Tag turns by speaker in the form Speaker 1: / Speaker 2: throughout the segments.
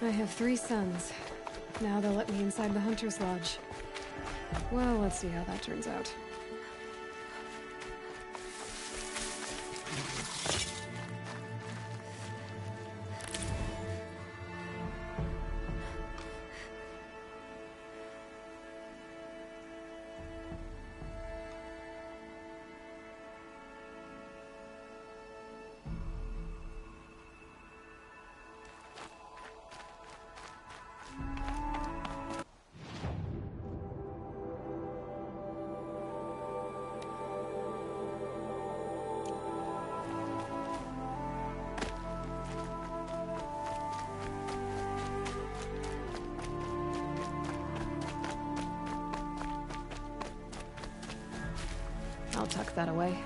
Speaker 1: I have 3 sons. Now they'll let me inside the Hunter's Lodge. Well, let's see how that turns out. I'll tuck that away.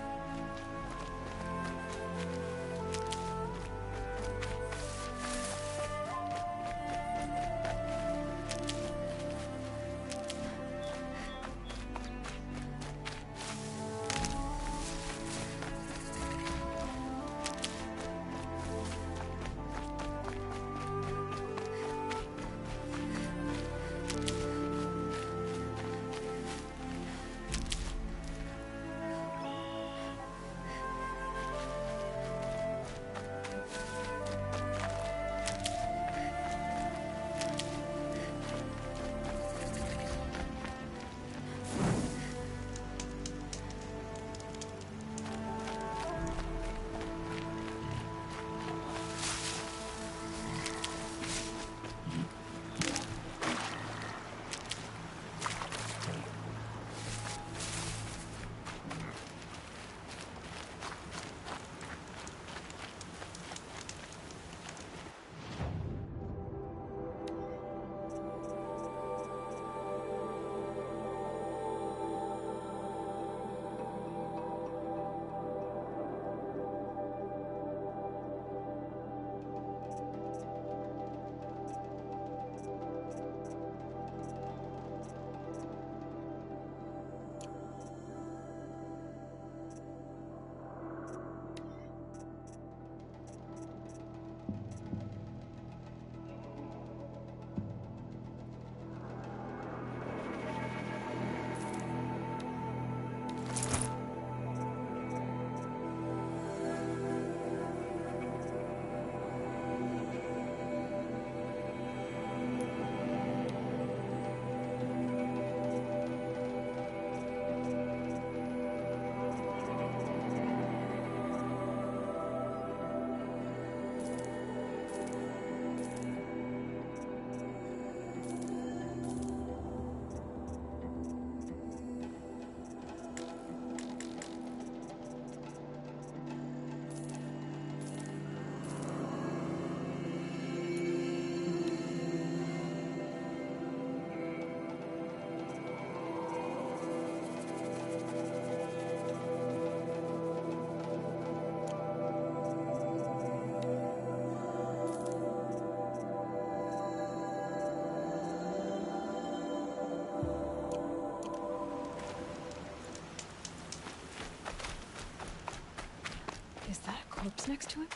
Speaker 1: Is that a corpse next to him?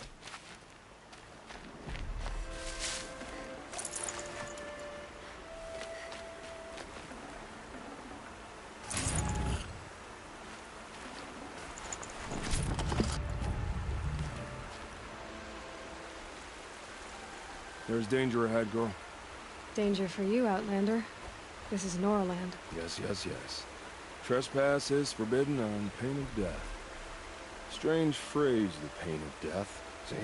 Speaker 2: There's danger ahead, girl.
Speaker 1: Danger for you, Outlander. This is Norland.
Speaker 2: Yes, yes, yes. Trespass is forbidden on pain of death. Strange phrase, the pain of death, see?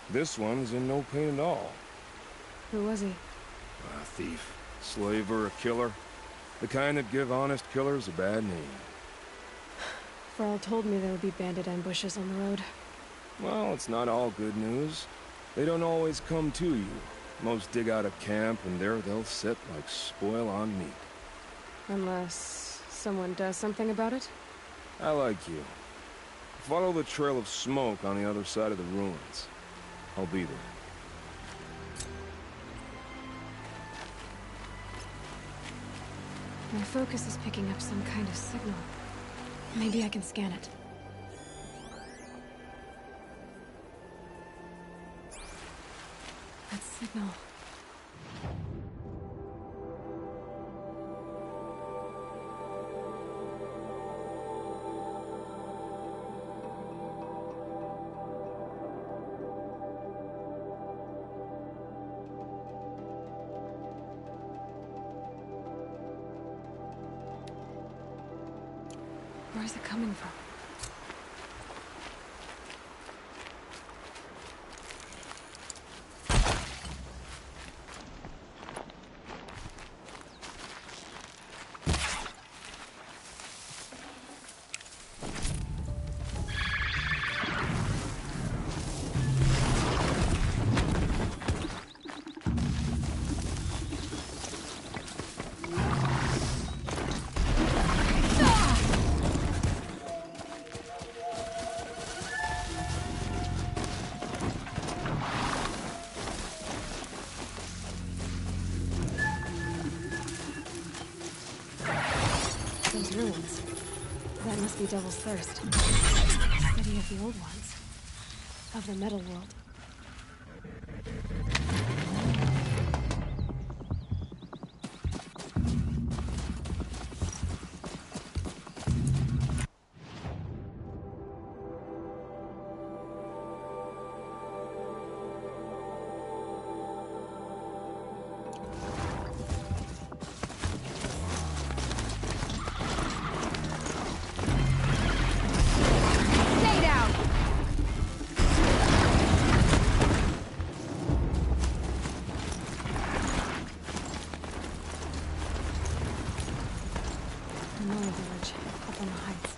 Speaker 2: This one's in no pain at all.
Speaker 1: Who was he?
Speaker 2: A thief, slaver, a killer. The kind that give honest killers a bad name.
Speaker 1: Thrall told me there would be bandit ambushes on the road.
Speaker 2: Well, it's not all good news. They don't always come to you. Most dig out a camp, and there they'll sit like spoil on meat.
Speaker 1: Unless someone does something about it?
Speaker 2: I like you. Follow the trail of smoke on the other side of the ruins. I'll be there.
Speaker 1: My focus is picking up some kind of signal. Maybe I can scan it. That signal Where's it coming from? Those ruins. That must be Devil's Thirst. City of the Old Ones. Of the Metal World. Another village, up on the heights.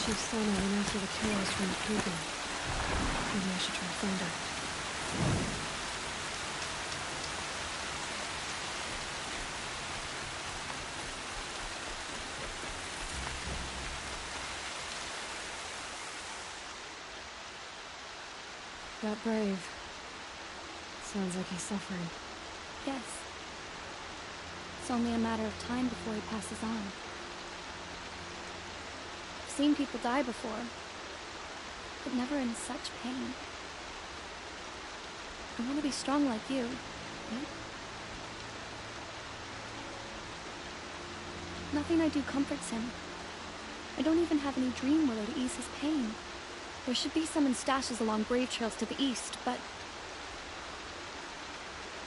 Speaker 1: Chief Sona went after the killers from the Proving. Maybe I should try to find her. That brave. Sounds like he's suffering.
Speaker 3: Yes. It's only a matter of time before he passes on. I've seen people die before, but never in such pain. I want to be strong like you, right? Nothing I do comforts him. I don't even have any dream willow to ease his pain. There should be some in stashes along grave trails to the east, but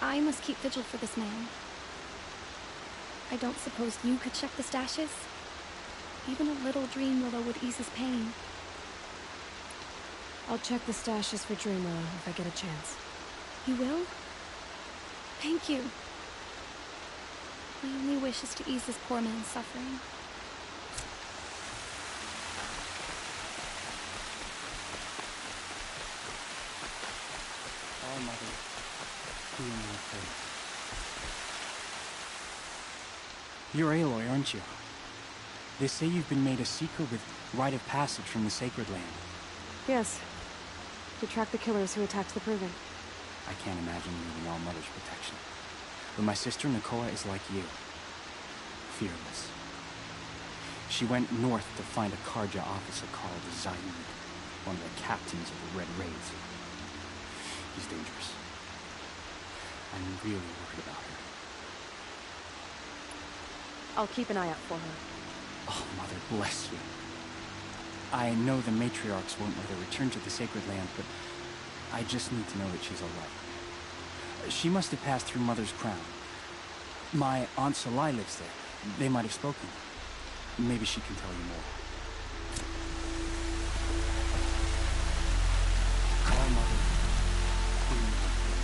Speaker 3: I must keep vigil for this man. I don't suppose you could check the stashes? Even a little dream willow would ease his pain.
Speaker 1: I'll check the stashes for dream willow if I get a chance.
Speaker 3: You will? Thank you. My only wish is to ease this poor man's suffering.
Speaker 4: Our Mother, who in my praise. You're Aloy, aren't you? They say you've been made a seeker with rite of passage from the Sacred Land.
Speaker 1: Yes. To track the killers who attacked the Proving.
Speaker 4: I can't imagine needing All Mother's protection. But my sister Nakoa is like you. Fearless. She went north to find a Carja officer called Zaid, one of the captains of the Red Raids. He's dangerous. I'm really worried about her.
Speaker 1: I'll keep an eye out for her.
Speaker 4: Oh, Mother, bless you. I know the matriarchs won't let her return to the Sacred Land, but I just need to know that she's alright. She must have passed through Mother's crown. My Aunt Salai lives there. They might have spoken. Maybe she can tell you more. Our Mother, who in my praise.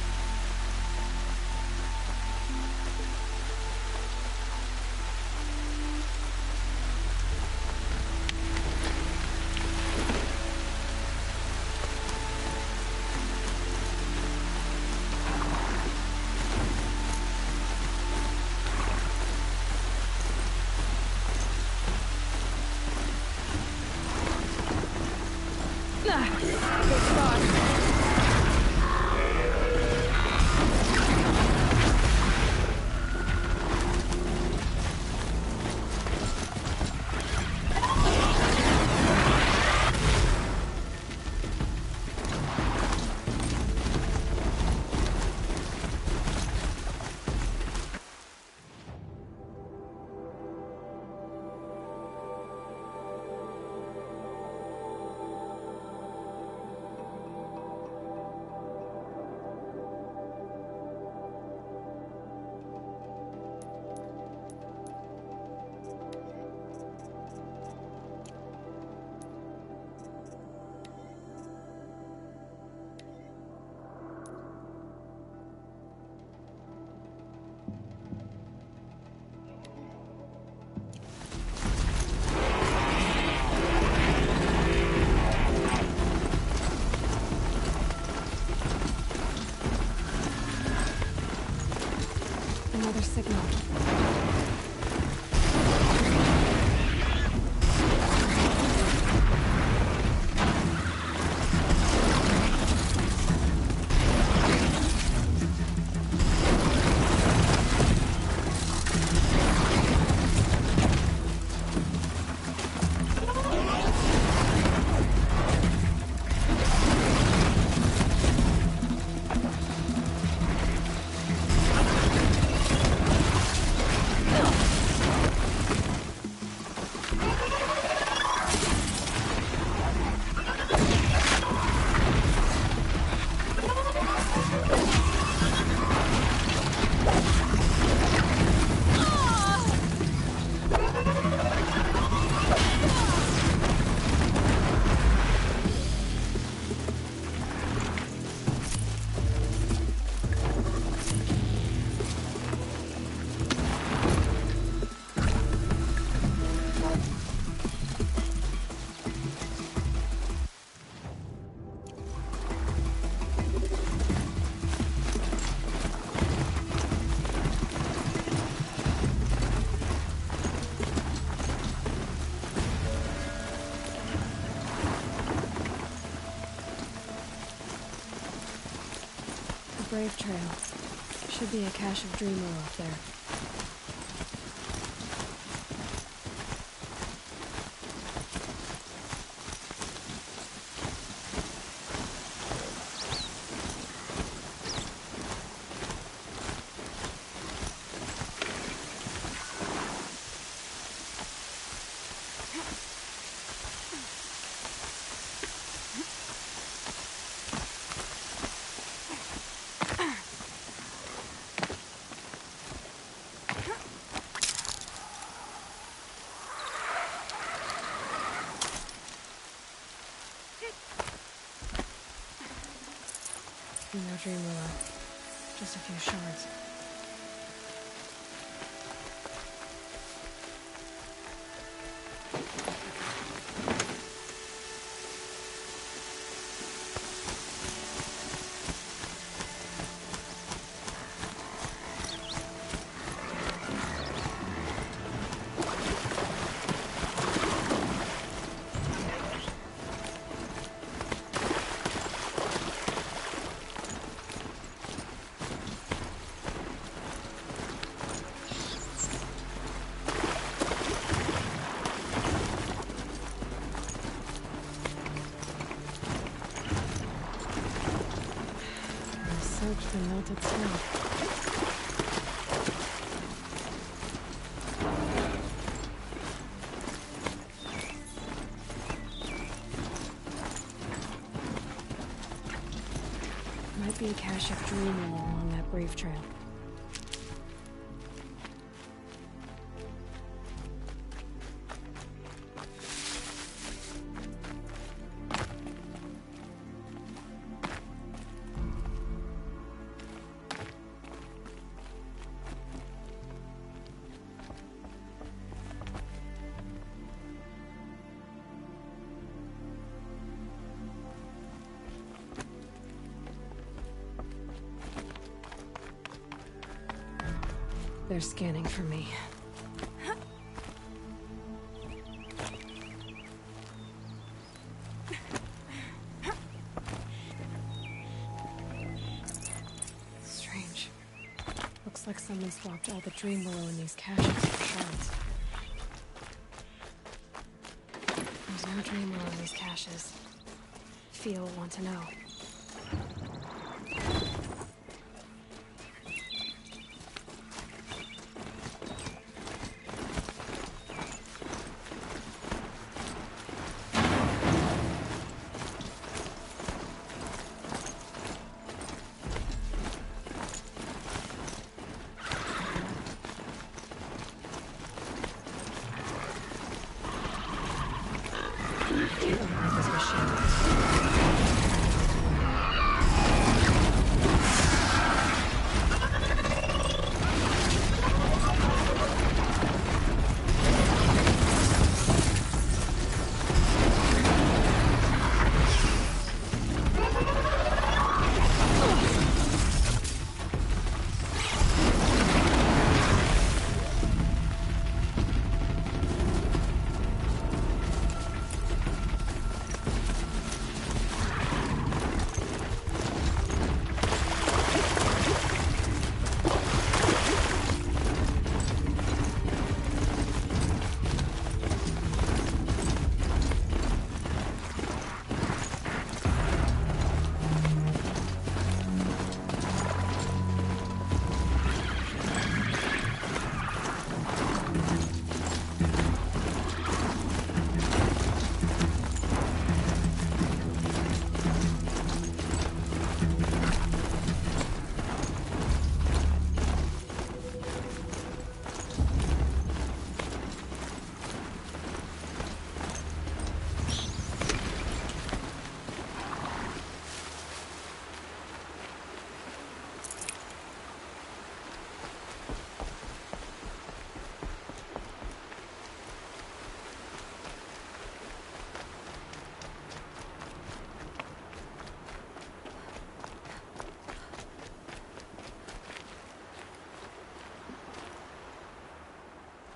Speaker 1: Brave Trail. Should be a cache of Dreamwell up there. No Dreamwell. Just a few shards. Soaked the melted snow. Might be a cache of Dreamwell along that Brave Trail. They're scanning for me. Strange. Looks like someone swapped all the Dreamwell in these caches for shards. There's no Dreamwell in these caches. Fia will want to know. This machine.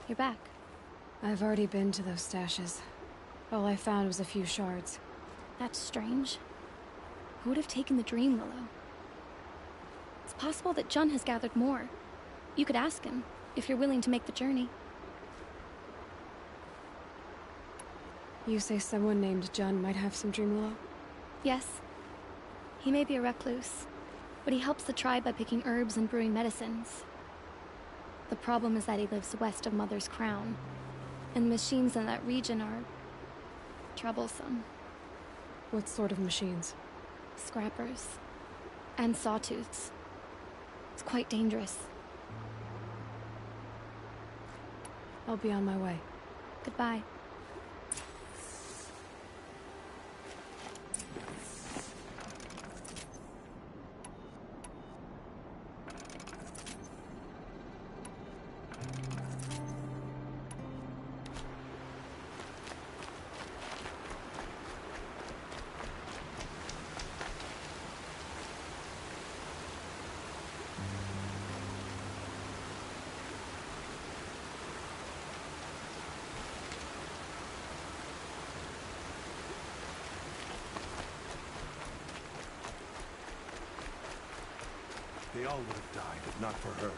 Speaker 3: You're back.
Speaker 1: I've already been to those stashes. All I found was a few shards.
Speaker 3: That's strange. Who would have taken the Dream Willow? It's possible that Jun has gathered more. You could ask him, if you're willing to make the journey.
Speaker 1: You say someone named Jun might have some Dreamwillow?
Speaker 3: Yes. He may be a recluse, but he helps the tribe by picking herbs and brewing medicines. The problem is that he lives west of Mother's Crown, and the machines in that region are troublesome.
Speaker 1: What sort of machines?
Speaker 3: Scrappers. And sawtooths. It's quite dangerous.
Speaker 1: I'll be on my way.
Speaker 3: Goodbye.
Speaker 5: They all would have died if not for her.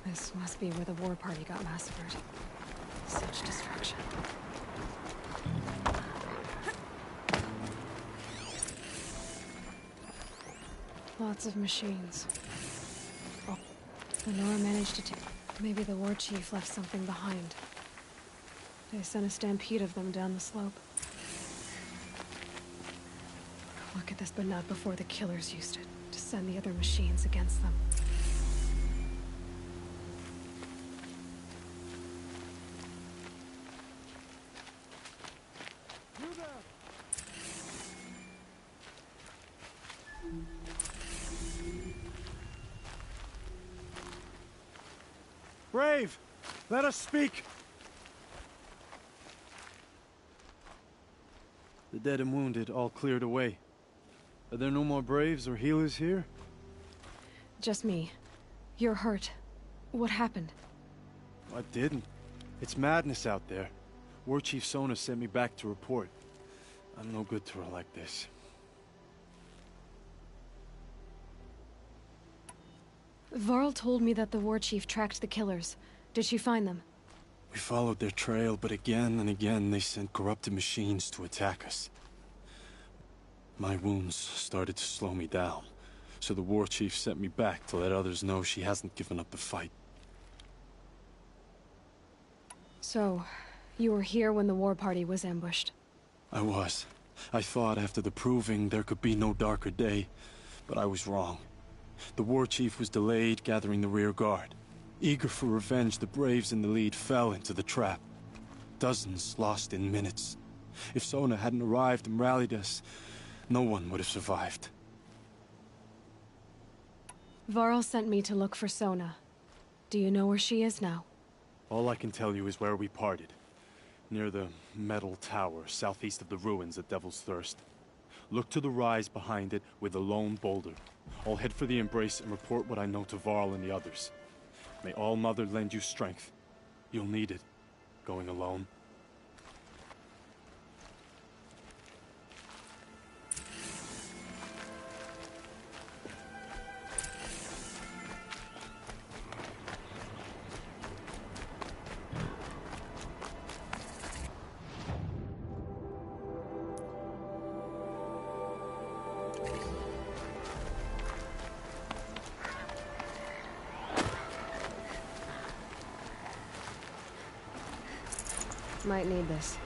Speaker 1: This must be where the war party got massacred. Such destruction. Lots of machines. Oh, Lenora managed to take... Maybe the war chief left something behind. They sent a stampede of them down the slope. Look at this, but not before the killers used it to send the other machines against them.
Speaker 5: Brave! Let us speak! The dead and wounded all cleared away. Are there no more Braves or healers here?
Speaker 1: Just me. You're hurt. What happened?
Speaker 5: I didn't. It's madness out there. War Chief Sona sent me back to report. I'm no good to her like this.
Speaker 1: Varl told me that the war chief tracked the killers. Did she find them?
Speaker 5: We followed their trail, but again and again they sent corrupted machines to attack us. My wounds started to slow me down, so the war chief sent me back to let others know she hasn't given up the fight.
Speaker 1: So, you were here when the war party was ambushed?
Speaker 5: I was. I thought after the proving there could be no darker day, but I was wrong. The war chief was delayed gathering the rear guard. Eager for revenge, the Braves in the lead fell into the trap. Dozens lost in minutes. If Sona hadn't arrived and rallied us, no one would have survived.
Speaker 1: Varl sent me to look for Sona. Do you know where she is now?
Speaker 5: All I can tell you is where we parted. Near the metal tower, southeast of the ruins at Devil's Thirst. Look to the rise behind it with a lone boulder. I'll head for the Embrace and report what I know to Varl and the others. May All Mother lend you strength. You'll need it, going alone.
Speaker 1: Might need this.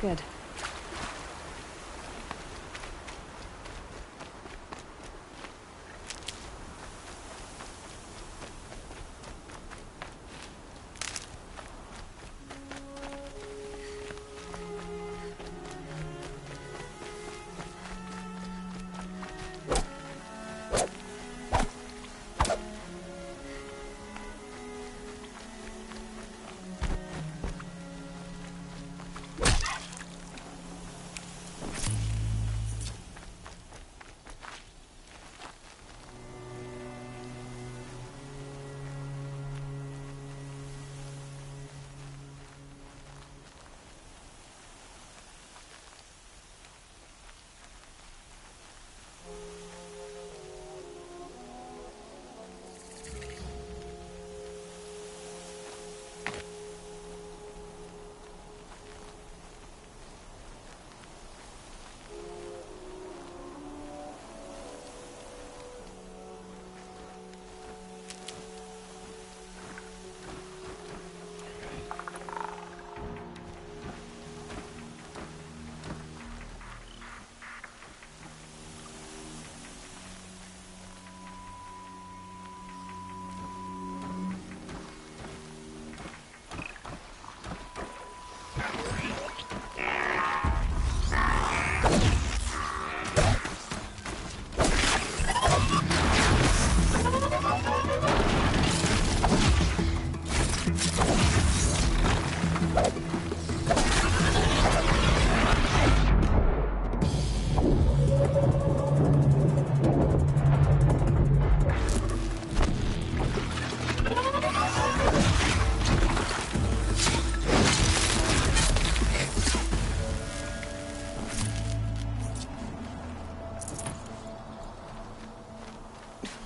Speaker 1: Looks good.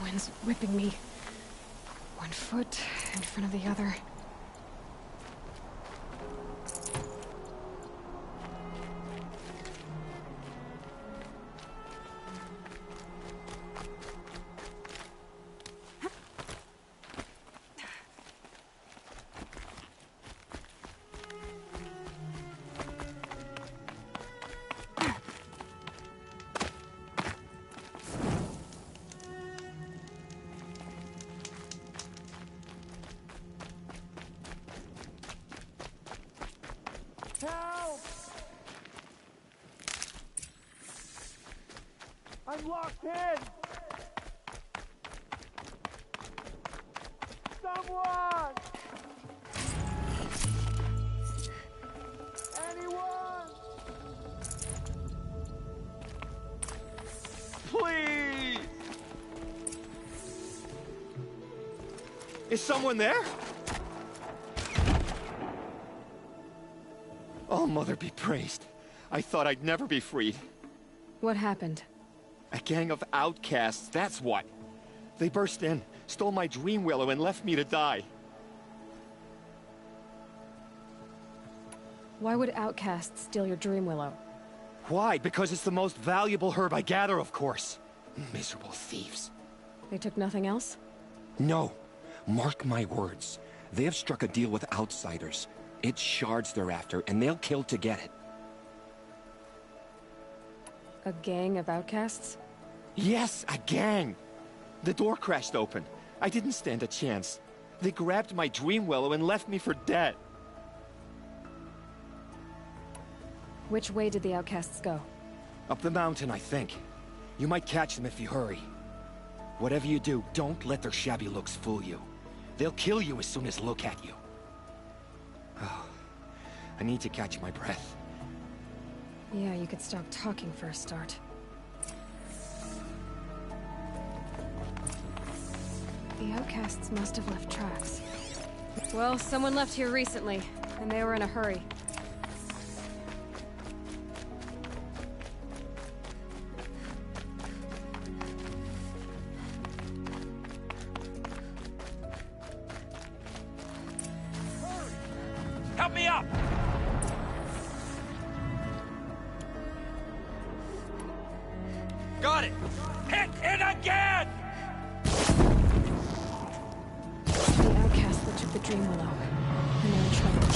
Speaker 1: Wind's whipping me. One foot in front of the other.
Speaker 6: Help! I'm locked in! Someone! Anyone! Please! Is someone there? Oh, Mother be praised. I thought I'd never be freed.
Speaker 1: What happened?
Speaker 6: A gang of outcasts, that's what. They burst in, stole my dream willow, and left me to die.
Speaker 1: Why would outcasts steal your dream willow?
Speaker 6: Why? Because it's the most valuable herb I gather, of course. Miserable thieves.
Speaker 1: They took nothing else?
Speaker 6: No. Mark my words. They have struck a deal with outsiders. It's shards they're after, and they'll kill to get it.
Speaker 1: A gang of outcasts?
Speaker 6: Yes, a gang. The door crashed open. I didn't stand a chance. They grabbed my dream willow and left me for dead.
Speaker 1: Which way did the outcasts go?
Speaker 6: Up the mountain, I think. You might catch them if you hurry. Whatever you do, don't let their shabby looks fool you. They'll kill you as soon as look at you. Oh, I need to catch my breath.
Speaker 1: Yeah, you could stop talking for a start. The outcasts must have left tracks. Well, someone left here recently, and they were in a hurry.
Speaker 6: Help me up! Got it! Hit it again!
Speaker 1: The outcasts that took the dream willow. And they're in trouble.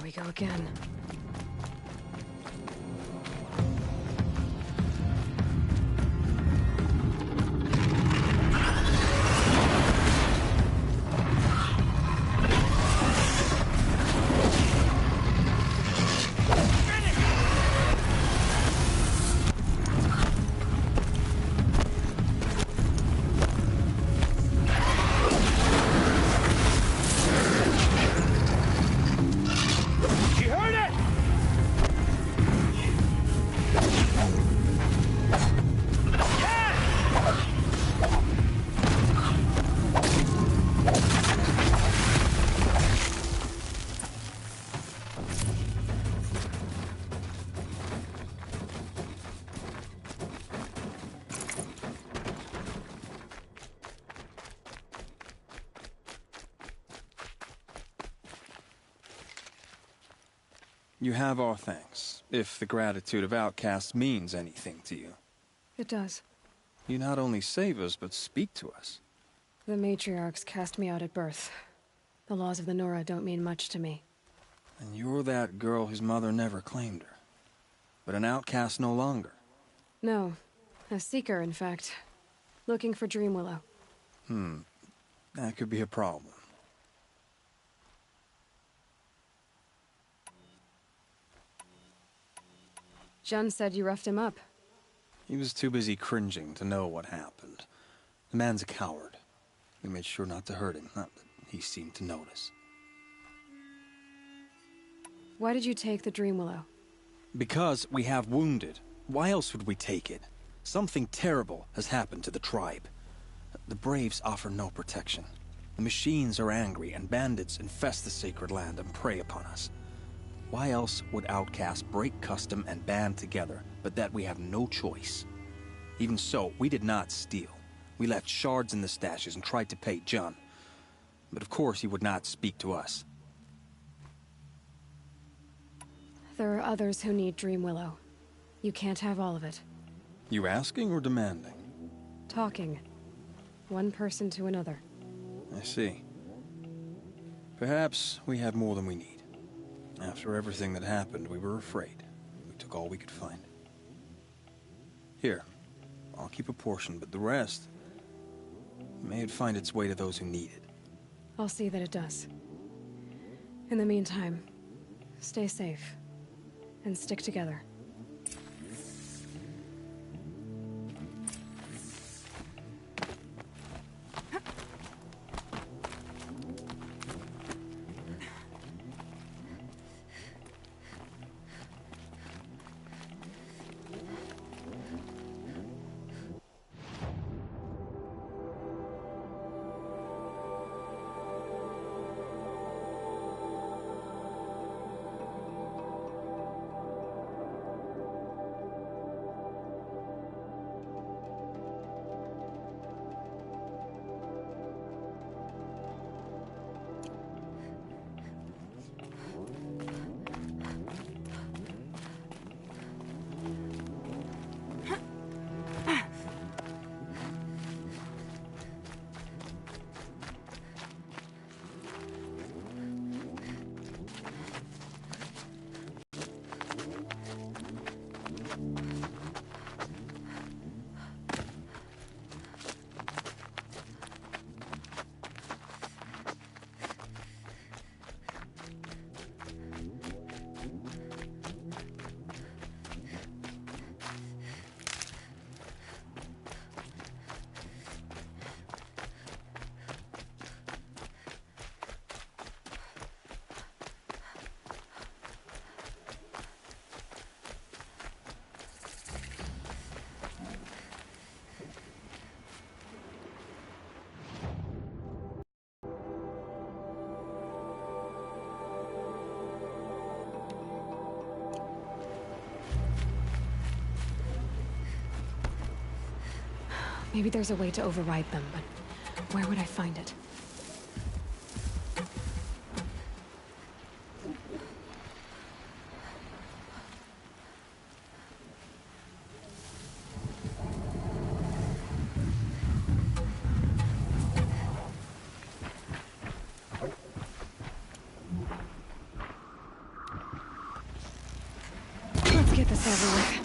Speaker 1: we go again.
Speaker 4: You have our thanks, if the gratitude of outcasts means anything to you.
Speaker 1: It does.
Speaker 4: You not only save us, but speak to us.
Speaker 1: The matriarchs cast me out at birth. The laws of the Nora don't mean much to me.
Speaker 4: And you're that girl whose mother never claimed her. But an outcast no longer.
Speaker 1: No. A seeker, in fact. Looking for Dreamwillow.
Speaker 4: That could be a problem.
Speaker 1: Jun said you roughed him up.
Speaker 4: He was too busy cringing to know what happened. The man's a coward. We made sure not to hurt him, not that he seemed to notice.
Speaker 1: Why did you take the Dreamwillow?
Speaker 4: Because we have wounded. Why else would we take it? Something terrible has happened to the tribe. The Braves offer no protection. The machines are angry, and bandits infest the sacred land and prey upon us. Why else would outcasts break custom and band together, but that we have no choice? Even so, we did not steal. We left shards in the stashes and tried to pay Jun. But of course he would not speak to us.
Speaker 1: There are others who need Dreamwillow. You can't have all of it.
Speaker 4: You asking or demanding?
Speaker 1: Talking. One person to another.
Speaker 4: I see. Perhaps we have more than we need. After everything that happened, we were afraid. We took all we could find. Here, I'll keep a portion, but the rest... may it find its way to those who need it.
Speaker 1: I'll see that it does. In the meantime, stay safe. And stick together. Maybe there's a way to override them, but where would I find it? get this over with.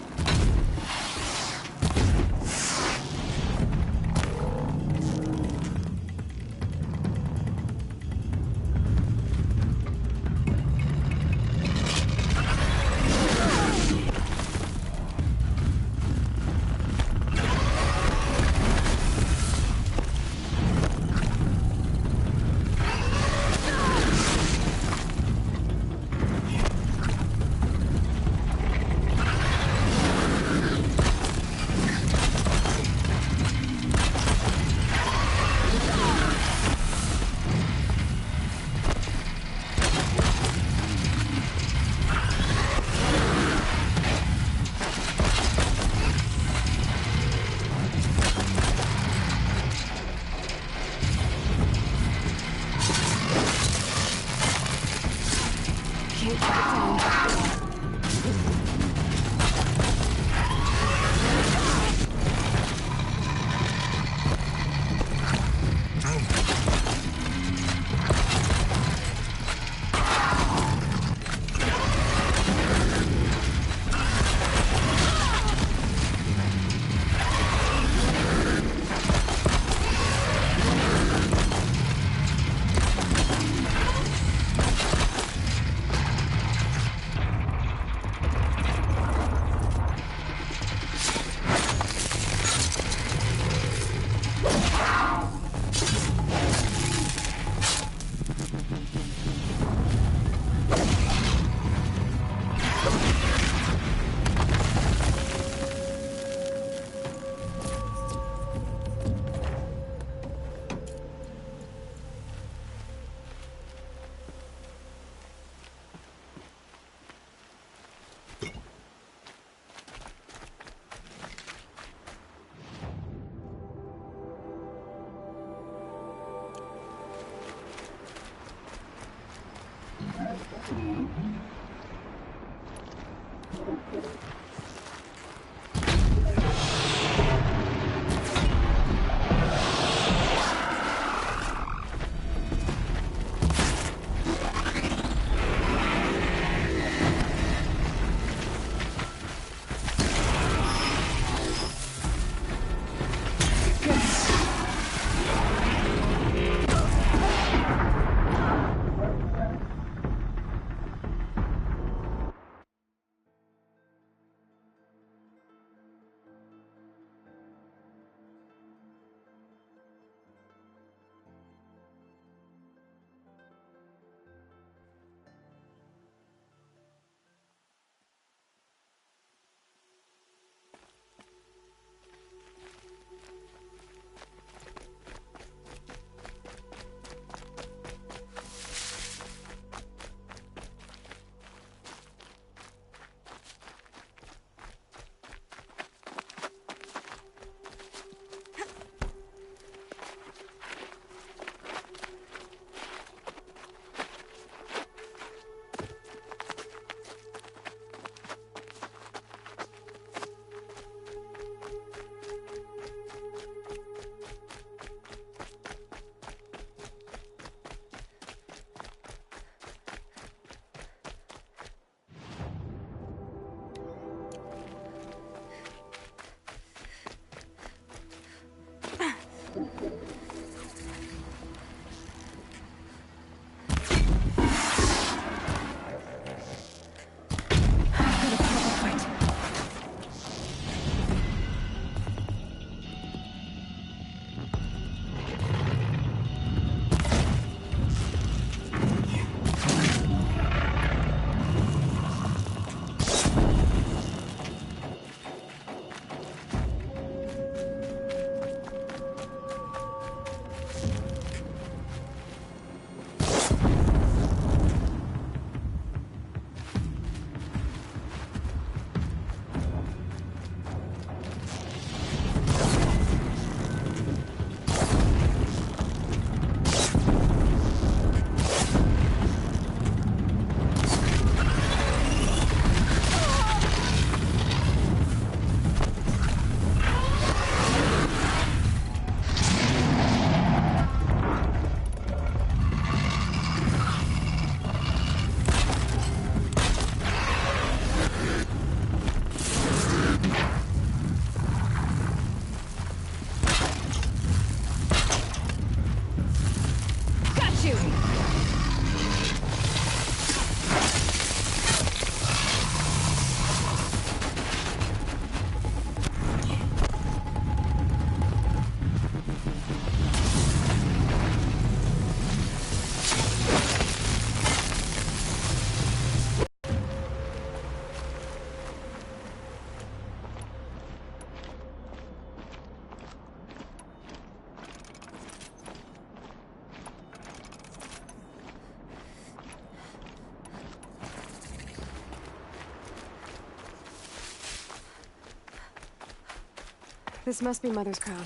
Speaker 1: This must be Mother's Crown.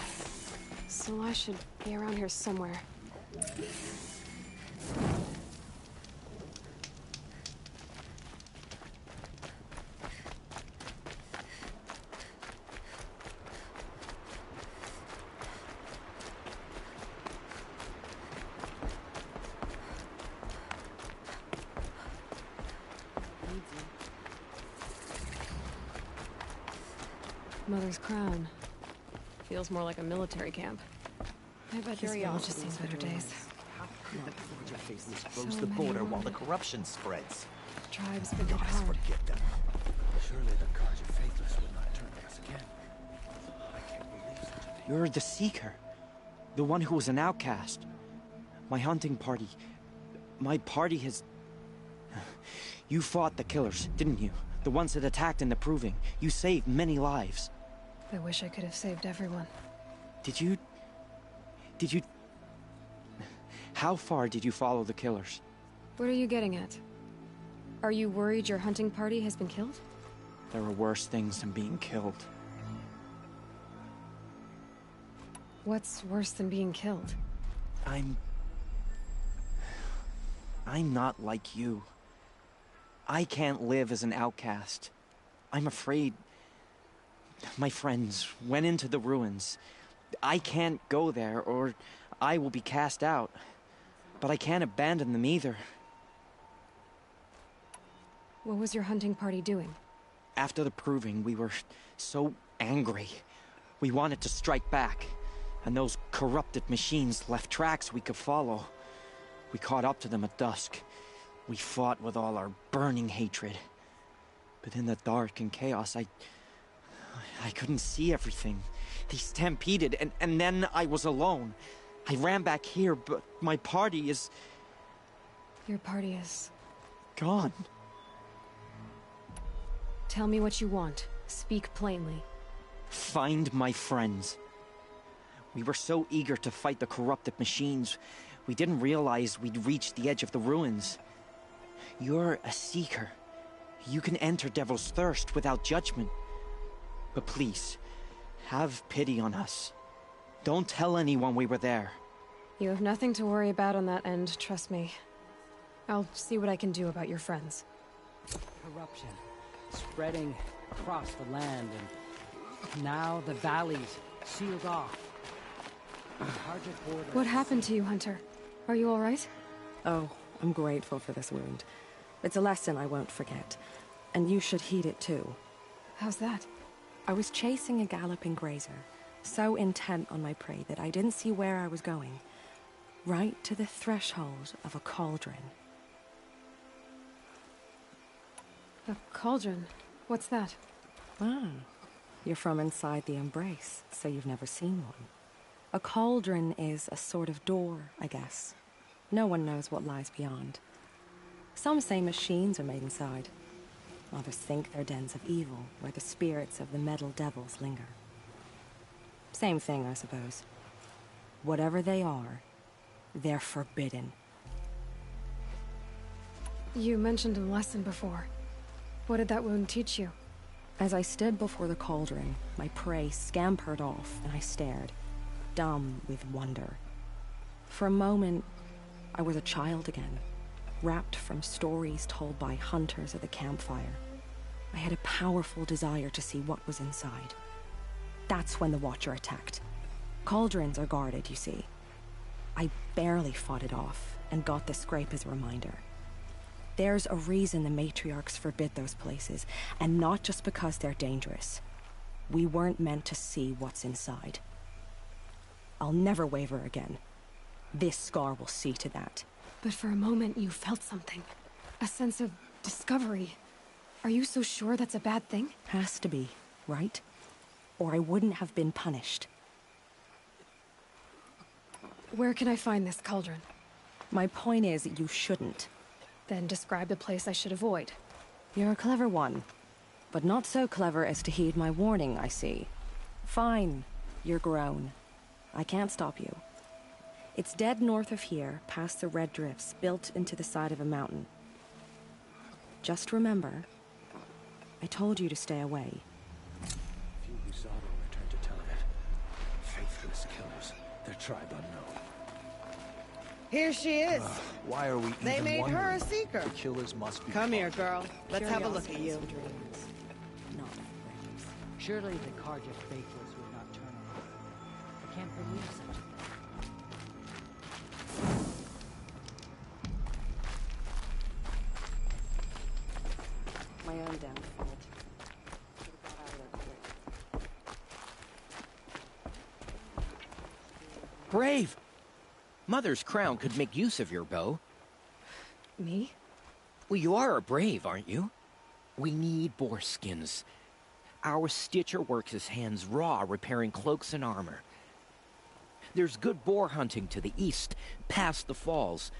Speaker 1: So I should be around here somewhere. Mother's Crown. Feels more like a military camp. I bet this village has seen better days.
Speaker 7: How could the Carja faithless close
Speaker 1: So
Speaker 7: the
Speaker 1: many
Speaker 7: border while the
Speaker 1: wounded.
Speaker 7: corruption spreads?
Speaker 1: Tribes been hit
Speaker 7: Gods
Speaker 1: hard.
Speaker 7: forget them.
Speaker 8: Surely the Carja faithless will not turn on us again. I can't believe such a thing.
Speaker 4: You're the Seeker. The one who was an outcast. My hunting party. My party has... You fought the killers, didn't you? The ones that attacked in the Proving. You saved many lives.
Speaker 1: I wish I could have saved everyone.
Speaker 4: Did you... How far did you follow the killers?
Speaker 1: What are you getting at? Are you worried your hunting party has been killed?
Speaker 4: There are worse things than being killed.
Speaker 1: What's worse than being killed?
Speaker 4: I'm not like you. I can't live as an outcast. I'm afraid... My friends went into the ruins. I can't go there, or I will be cast out. But I can't abandon them either.
Speaker 1: What was your hunting party doing?
Speaker 4: After the Proving, we were so angry. We wanted to strike back. And those corrupted machines left tracks we could follow. We caught up to them at dusk. We fought with all our burning hatred. But in the dark and chaos, I couldn't see everything. They stampeded, and then I was alone. I ran back here, but my party is...
Speaker 1: Your party is...
Speaker 4: gone.
Speaker 1: Tell me what you want. Speak plainly.
Speaker 4: Find my friends. We were so eager to fight the corrupted machines, we didn't realize we'd reached the edge of the ruins. You're a Seeker. You can enter Devil's Thirst without judgment. But please, have pity on us. Don't tell anyone we were there.
Speaker 1: You have nothing to worry about on that end, trust me. I'll see what I can do about your friends.
Speaker 9: Corruption spreading across the land, and now the valleys sealed off. The Carja border...
Speaker 1: What happened to you, Hunter? Are you all right?
Speaker 10: Oh, I'm grateful for this wound. It's a lesson I won't forget. And you should heed it too.
Speaker 1: How's that?
Speaker 10: I was chasing a galloping grazer, so intent on my prey that I didn't see where I was going. Right to the threshold of a cauldron.
Speaker 1: A cauldron? What's that?
Speaker 10: Ah, you're from inside the Embrace, so you've never seen one. A cauldron is a sort of door, I guess. No one knows what lies beyond. Some say machines are made inside. Others think they're dens of evil, where the spirits of the metal devils linger. Same thing, I suppose. Whatever they are, they're forbidden.
Speaker 1: You mentioned a lesson before. What did that wound teach you?
Speaker 10: As I stood before the cauldron, my prey scampered off, and I stared, dumb with wonder. For a moment, I was a child again, wrapped from stories told by hunters at the campfire. I had a powerful desire to see what was inside. That's when the Watcher attacked. Cauldrons are guarded, you see. I barely fought it off, and got the scrape as a reminder. There's a reason the matriarchs forbid those places, and not just because they're dangerous. We weren't meant to see what's inside. I'll never waver again. This scar will see to that.
Speaker 1: But for a moment you felt something. A sense of discovery. Are you so sure that's a bad thing?
Speaker 10: Has to be, right? Or I wouldn't have been punished.
Speaker 1: Where can I find this cauldron?
Speaker 10: My point is, you shouldn't.
Speaker 1: Then describe the place I should avoid.
Speaker 10: You're a clever one. But not so clever as to heed my warning, I see. Fine. You're grown. I can't stop you. It's dead north of here, past the red drifts, built into the side of a mountain. Just remember, I told you to stay away.
Speaker 8: Few who saw it will return to tell of it. Tribe unknown.
Speaker 11: Here she is.
Speaker 8: Why are we
Speaker 11: They
Speaker 8: even
Speaker 11: made her a
Speaker 8: wondering?
Speaker 11: seeker.
Speaker 8: The killers must be
Speaker 11: Come here,
Speaker 8: caught.
Speaker 11: girl. Let's have a look at you.
Speaker 10: Dreams, not braves.
Speaker 9: Surely the Carja faithless would not turn on her. I can't believe such a thing.
Speaker 10: My own downfall. Should've got out of there quick.
Speaker 6: Brave! Mother's Crown could make use of your bow.
Speaker 1: Me?
Speaker 6: Well, you are a brave, aren't you? We need boar skins. Our Stitcher works his hands raw repairing cloaks and armor. There's good boar hunting to the east, past the falls.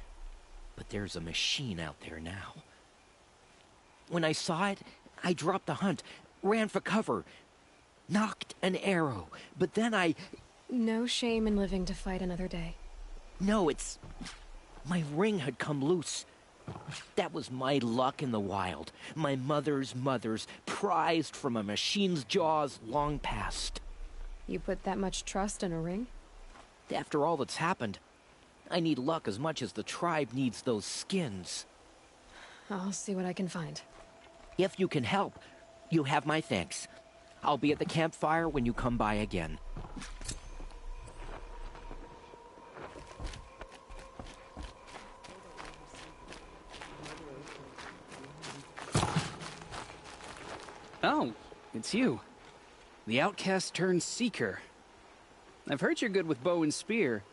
Speaker 6: But there's a machine out there now. When I saw it, I dropped the hunt, ran for cover, knocked an arrow, but then I...
Speaker 1: No shame in living to fight another day.
Speaker 6: No, it's... my ring had come loose. That was my luck in the wild. My mother's prized from a machine's jaws long past.
Speaker 1: You put that much trust in a ring?
Speaker 6: After all that's happened, I need luck as much as the tribe needs those skins.
Speaker 1: I'll see what I can find.
Speaker 6: If you can help, you have my thanks. I'll be at the campfire when you come by again.
Speaker 12: Oh, it's you. The outcast turned seeker. I've heard you're good with bow and spear.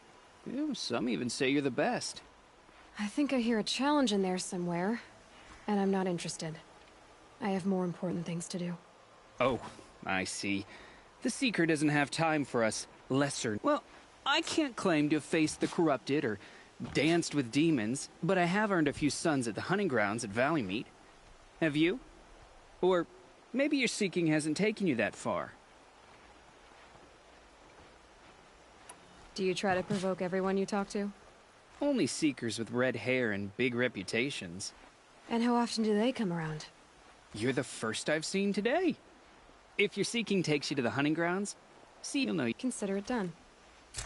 Speaker 12: Some even say you're the best.
Speaker 1: I think I hear a challenge in there somewhere, and I'm not interested. I have more important things to do.
Speaker 12: Oh, I see. The seeker doesn't have time for us lesser. Well, I can't claim to have faced the corrupted or danced with demons, but I have earned a few suns at the hunting grounds at Valleymeet. Have you? Or maybe your seeking hasn't taken you that far.
Speaker 1: Do you try to provoke everyone you talk to?
Speaker 12: Only seekers with red hair and big reputations.
Speaker 1: And how often do they come around?
Speaker 12: You're the first I've seen today. If your seeking takes you to the hunting grounds, see, you'll know.
Speaker 1: Consider it done.
Speaker 10: Don't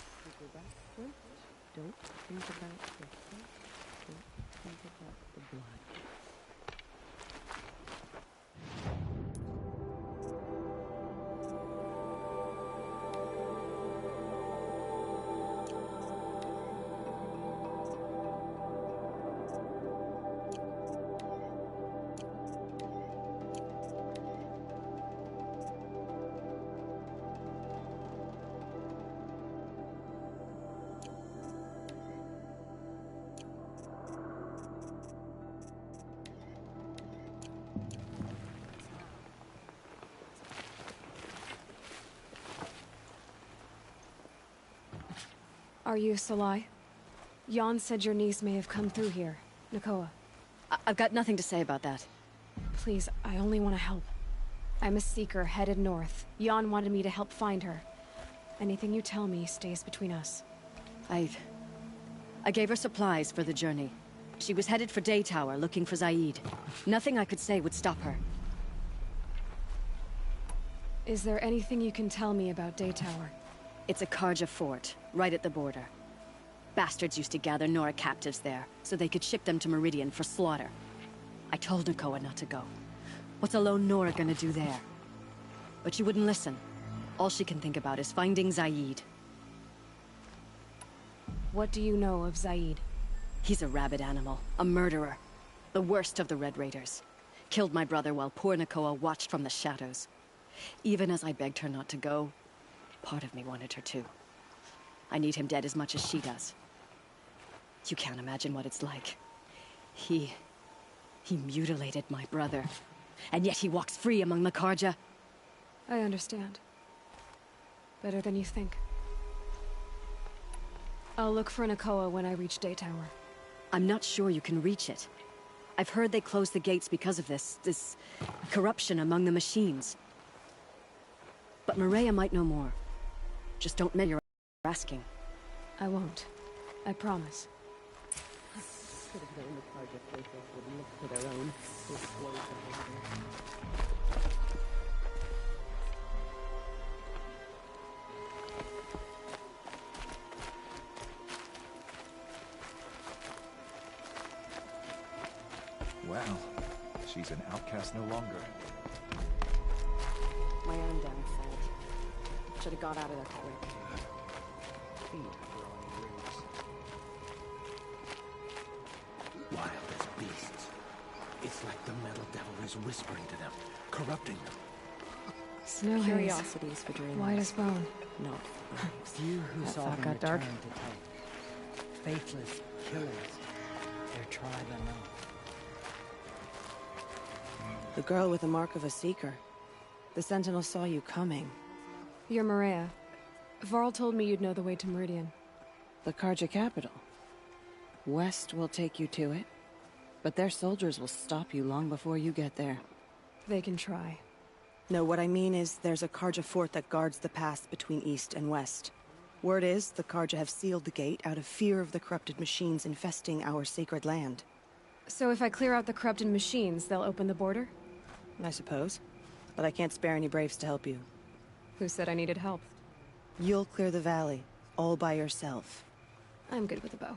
Speaker 10: think about the fight. Don't think about the blood.
Speaker 1: Are you Salai? Jan said your niece may have come through here. Nakoa.
Speaker 13: I've got nothing to say about that.
Speaker 1: Please, I only want to help. I'm a seeker headed north. Jan wanted me to help find her. Anything you tell me stays between us.
Speaker 13: I gave her supplies for the journey. She was headed for Daytower, looking for Zaid. Nothing I could say would stop her.
Speaker 1: Is there anything you can tell me about Daytower?
Speaker 13: It's a Carja fort, right at the border. Bastards used to gather Nora captives there, so they could ship them to Meridian for slaughter. I told Nakoa not to go. What's a lone Nora gonna do there? But she wouldn't listen. All she can think about is finding Zaid.
Speaker 1: What do you know of Zaid?
Speaker 13: He's a rabid animal, a murderer. The worst of the Red Raiders. Killed my brother while poor Nakoa watched from the shadows. Even as I begged her not to go, part of me wanted her to. I need him dead as much as she does. You can't imagine what it's like. He mutilated my brother. And yet he walks free among the Carja.
Speaker 1: I understand. Better than you think. I'll look for Nakoa when I reach Daytower.
Speaker 13: I'm not sure you can reach it. I've heard they closed the gates because of this corruption among the machines. But Maria might know more. Just don't mention you're asking.
Speaker 1: I won't. I promise.
Speaker 10: Could have known the Carja faithful would look for their own.
Speaker 8: Well, she's an outcast no longer.
Speaker 10: My own damn fault. Should have got out of there quick.
Speaker 8: Wild as beasts. It's like the Metal Devil is whispering to them, corrupting them.
Speaker 1: Snow haze.
Speaker 10: Curiosities for dreamers.
Speaker 1: White as bone.
Speaker 10: Not
Speaker 9: It's you who
Speaker 10: That
Speaker 9: saw
Speaker 10: thought
Speaker 9: them
Speaker 10: got dark.
Speaker 9: return to Type. Faithless killers. Their tribe unknown.
Speaker 11: The girl with the mark of a seeker. The Sentinel saw you coming.
Speaker 1: You're Maria. Varl told me you'd know the way to Meridian.
Speaker 11: The Carja capital. West will take you to it, but their soldiers will stop you long before you get there.
Speaker 1: They can try.
Speaker 11: No, what I mean is there's a Carja fort that guards the pass between east and west. Word is the Carja have sealed the gate out of fear of the corrupted machines infesting our sacred land.
Speaker 1: So if I clear out the corrupted machines, they'll open the border?
Speaker 11: I suppose. But I can't spare any braves to help you.
Speaker 1: Who said I needed help?
Speaker 11: You'll clear the valley, all by yourself.
Speaker 1: I'm good with a bow.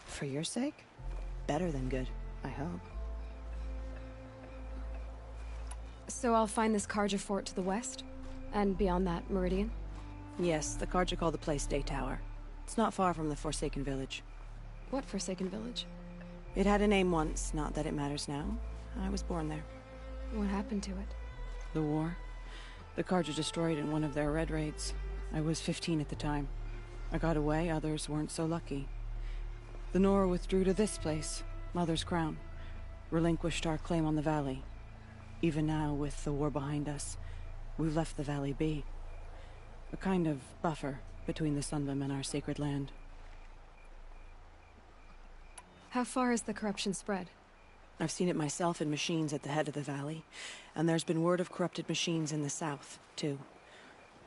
Speaker 11: For your sake? Better than good, I hope.
Speaker 1: So I'll find this Carja fort to the west? And beyond that, Meridian?
Speaker 11: Yes, the Carja call the place Day Tower. It's not far from the Forsaken Village.
Speaker 1: What Forsaken Village?
Speaker 11: It had a name once, not that it matters now. I was born there.
Speaker 1: What happened to it?
Speaker 11: The war. The Carja destroyed in one of their red raids. I was 15 at the time. I got away, others weren't so lucky. The Nora withdrew to this place, Mother's Crown. Relinquished our claim on the valley. Even now, with the war behind us, we've left the valley be. A kind of buffer between the Sunbum and our sacred land.
Speaker 1: How far has the corruption spread?
Speaker 11: I've seen it myself in machines at the head of the valley, and there's been word of corrupted machines in the south, too.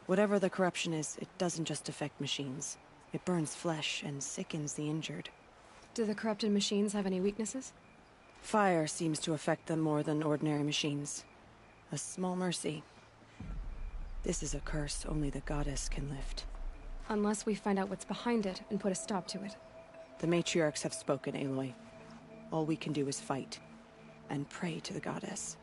Speaker 11: Whatever the corruption is, it doesn't just affect machines. It burns flesh and sickens the injured.
Speaker 1: Do the corrupted machines have any weaknesses?
Speaker 11: Fire seems to affect them more than ordinary machines. A small mercy. This is a curse only the goddess can lift.
Speaker 1: Unless we find out what's behind it and put a stop to it.
Speaker 11: The matriarchs have spoken, Aloy. All we can do is fight, and pray to the goddess.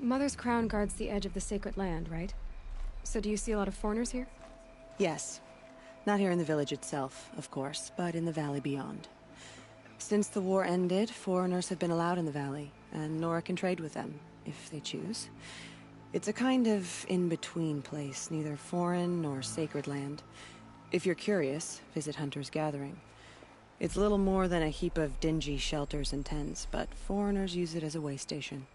Speaker 1: Mother's Crown guards the edge of the sacred land, right? So do you see a lot of foreigners here?
Speaker 11: Yes. Not here in the village itself, of course, but in the valley beyond. Since the war ended, foreigners have been allowed in the valley, and Nora can trade with them, if they choose. It's a kind of in-between place, neither foreign nor sacred land. If you're curious, visit Hunter's Gathering. It's little more than a heap of dingy shelters and tents, but foreigners use it as a way station.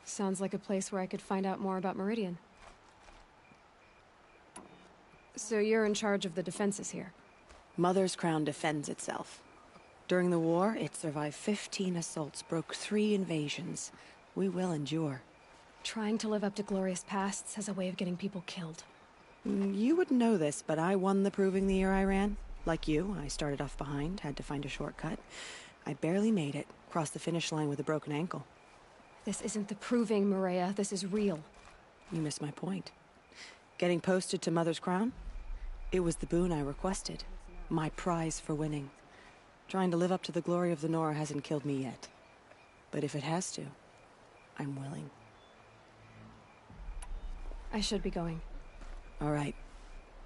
Speaker 1: Sounds like a place where I could find out more about Meridian. So you're in charge of the defenses here?
Speaker 11: Mother's Crown defends itself. During the war, it survived 15 assaults, broke 3 invasions. We will endure.
Speaker 1: Trying to live up to glorious pasts has a way of getting people killed.
Speaker 11: You wouldn't know this, but I won the proving the year I ran. Like you, I started off behind, had to find a shortcut. I barely made it, crossed the finish line with a broken ankle.
Speaker 1: This isn't the proving, Maria. This is real.
Speaker 11: You missed my point. Getting posted to Mother's Crown? It was the boon I requested. My prize for winning. Trying to live up to the glory of the Nora hasn't killed me yet. But if it has to, I'm willing.
Speaker 1: I should be going.
Speaker 11: All right.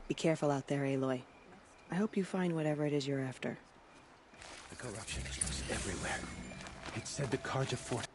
Speaker 11: Be careful out there, Aloy. I hope you find whatever it is you're after.
Speaker 8: The corruption is loose everywhere. It said the Carja fort